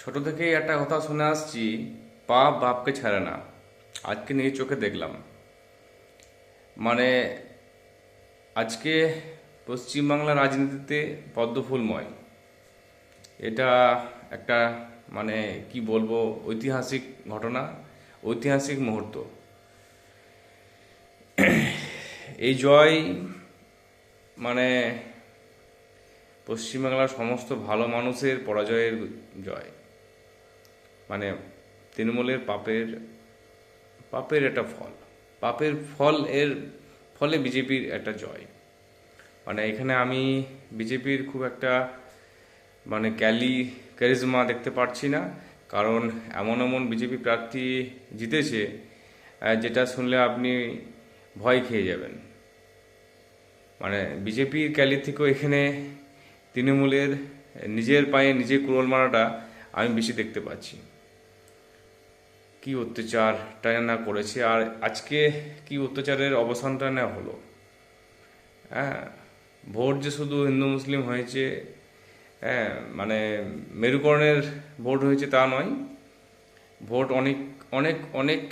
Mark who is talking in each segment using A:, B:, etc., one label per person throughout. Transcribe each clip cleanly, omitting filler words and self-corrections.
A: ছোট থেকেই একটা কথা শুনে আসছি, পাপ বাপকে ছাড়ে না। আজকে নিজ চোখে দেখলাম। মানে আজকে পশ্চিমবাংলার রাজনীতিতে পদ্মফুলময়। এটা একটা মানে কি বলবো, ঐতিহাসিক ঘটনা, ঐতিহাসিক মুহূর্ত। এই জয় মানে পশ্চিমবাংলার সমস্ত ভালো মানুষের পরাজয়ের জয়। মানে তৃণমূলের পাপের পাপের একটা ফল, পাপের ফল এর ফলে বিজেপির একটা জয়। মানে এখানে আমি বিজেপির খুব একটা ক্যারিজমা দেখতে পারছি না। কারণ এমন এমন বিজেপি প্রার্থী জিতেছে, যেটা শুনলে আপনি ভয় খেয়ে যাবেন। মানে বিজেপির ক্যালি থেকেও এখানে তৃণমূলের নিজের পায়ে নিজে কুড়োল মারাটা আমি বেশি দেখতে পাচ্ছি। কি অত্যাচারটা না করেছে, আর আজকে কি অত্যাচারের অবসানটা না হলো। হ্যাঁ, ভোট যে শুধু হিন্দু মুসলিম হয়েছে, হ্যাঁ মানে মেরুকরণের ভোট হয়েছে তা নয়। ভোট অনেক অনেক অনেক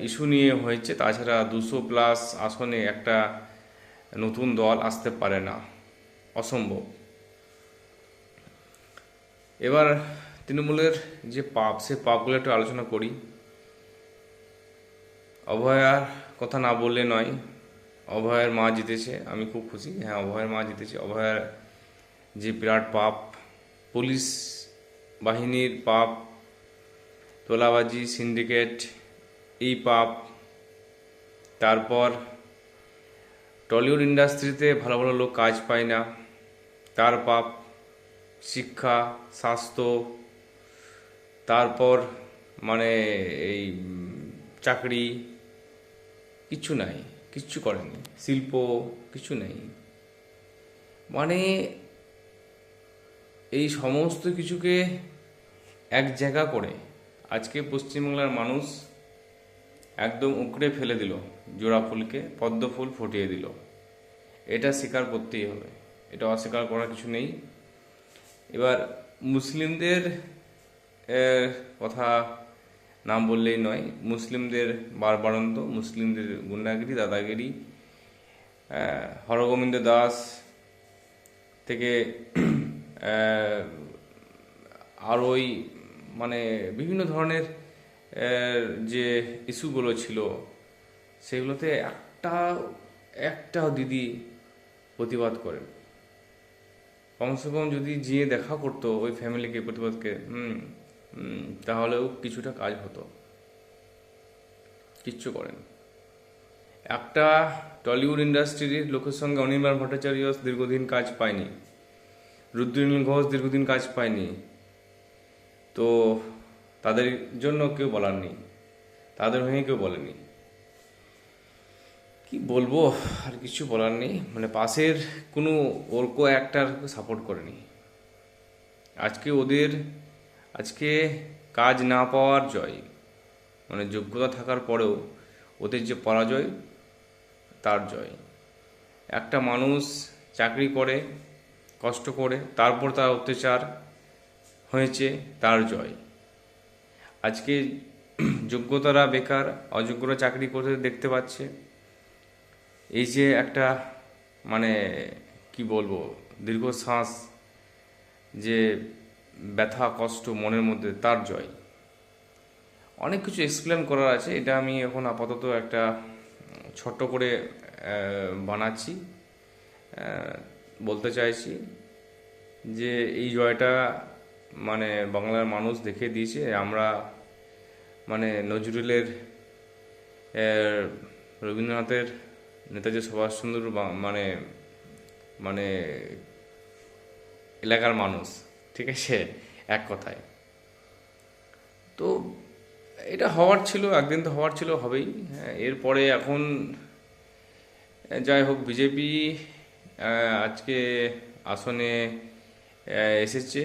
A: ইস্যু নিয়ে হয়েছে। তাছাড়া 200+ আসনে একটা নতুন দল আসতে পারে না, অসম্ভব। এবার তৃণমূলের যে পাপ, সে পাপগুলো একটু আলোচনা করি। অভয়ার কথা না বললে নয়। অভয়ের মা জিতেছে, আমি খুব খুশি। হ্যাঁ, অভয়ের মা জিতেছে। অভয়ার যে বিরাট পাপ, পুলিশ বাহিনীর পাপ, তোলাবাজি সিন্ডিকেট, এই পাপ। তারপর টলিউড ইন্ডাস্ট্রিতে ভালো ভালো লোক কাজ পায় না, তার পাপ। শিক্ষা, স্বাস্থ্য, তারপর মানে এই চাকরি, কিচ্ছু নাই, কিচ্ছু করেনি। শিল্প, কিছু নেই। মানে এই সমস্ত কিছুকে এক জায়গা করে আজকে পশ্চিমবাংলার মানুষ একদম উকড়ে ফেলে দিল। জোড়া ফুলকে পদ্ম ফুল ফুটিয়ে দিল। এটা স্বীকার করতেই হবে, এটা অস্বীকার করার কিছু নেই। এবার মুসলিমদের কথা নাম বললেই নয়। মুসলিমদের বারবারন্ত, মুসলিমদের গুন্ডাগিরি, দাদাগিরি, হরগোবিন্দ দাস থেকে আর ওই মানে বিভিন্ন ধরনের যে ইস্যুগুলো ছিল, সেগুলোতে একটাও দিদি প্রতিবাদ করেন। কমসে কম যদি গিয়ে দেখা করতো ওই ফ্যামিলিকে, প্রতিবাদকে, তাহলেও কিছুটা কাজ হতো। কিচ্ছু করেন। একটা টলিউড ইন্ডাস্ট্রির লোকের সঙ্গে অনির্বাণ ভট্টাচার্য দীর্ঘদিন কাজ পায়নি, রুদ্রনীল ঘোষ দীর্ঘদিন কাজ পায়নি। তো তাদের জন্য কেউ বলার নেই, তাদের হয়ে কেউ বলেনি। কি বলবো, আর কিছু বলার নেই। মানে পাশের কোনো ওরকো অ্যাক্টার সাপোর্ট করেনি। আজকে কাজ না পাওয়ার জয়। মানে যোগ্যতা থাকার পরেও ওদের যে পরাজয়, তার জয়। একটা মানুষ চাকরি করে, কষ্ট করে, তারপর তার অত্যাচার হয়েছে, তার জয়। আজকে যোগ্যতারা বেকার, অযোগ্যরা চাকরি করতে দেখতে পাচ্ছে। এই যে একটা মানে কি বলবো, দীর্ঘশ্বাস, যে ব্যথা কষ্ট মনের মধ্যে, তার জয়। অনেক কিছু এক্সপ্লেন করার আছে, এটা আমি এখন আপাতত একটা ছোট্ট করে বানাচ্ছি। বলতে চাইছি যে এই জয়টা মানে বাংলার মানুষ দেখে দিয়েছে। আমরা মানে নজরুলের, রবীন্দ্রনাথের, নেতাজি সুভাষচন্দ্র মানে মানে এলাকার মানুষ, ঠিক আছে, এক কথায়। তো এটা হওয়ার ছিল, একদিন তো হওয়ার ছিল, হবেই। হ্যাঁ, এরপরে এখন যাই হোক, বিজেপি আজকে আসনে এসেছে।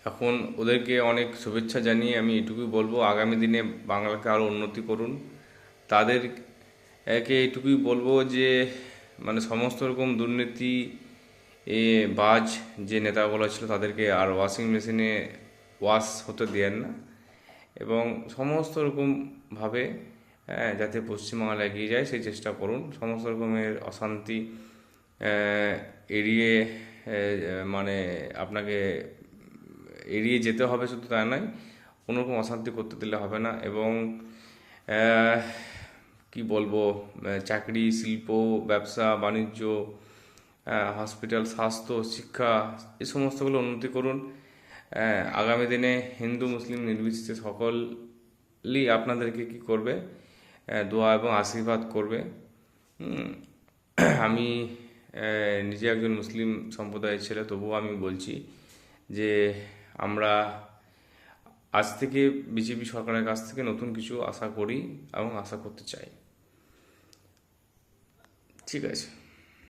A: এখন ওদেরকে অনেক শুভেচ্ছা জানিয়ে আমি এটুকুই বলবো, আগামী দিনে বাংলাকে আরও উন্নতি করুন। তাদেরকে এটুকুই বলবো যে মানে সমস্ত রকম দুর্নীতি এ বাজ যে নেতাগুলো ছিল তাদেরকে আর ওয়াশিং মেশিনে ওয়াশ হতে দেন না, এবং সমস্ত রকমভাবে যাতে পশ্চিমবাংলা এগিয়ে যায় সেই চেষ্টা করুন। সমস্ত রকমের অশান্তি এড়িয়ে মানে আপনাকে এড়িয়ে যেতে হবে, শুধু তা নয়, কোনো রকম অশান্তি করতে দিলে হবে না। এবং কি বলবো, চাকরি, শিল্প, ব্যবসা বাণিজ্য, হসপিটাল, স্বাস্থ্য, শিক্ষা, এই সমস্তগুলো উন্নতি করুন। আগামী দিনে হিন্দু মুসলিম নির্বিশেষে সকলেই আপনাদেরকে কি করবে, দোয়া এবং আশীর্বাদ করবে। হুম, আমি নিজে একজন মুসলিম সম্প্রদায়ের ছেলে, তবুও আমি বলছি যে আমরা আজ থেকে বিজেপি সরকারের কাছ থেকে নতুন কিছু আশা করি এবং আশা করতে চাই। ঠিক আছে।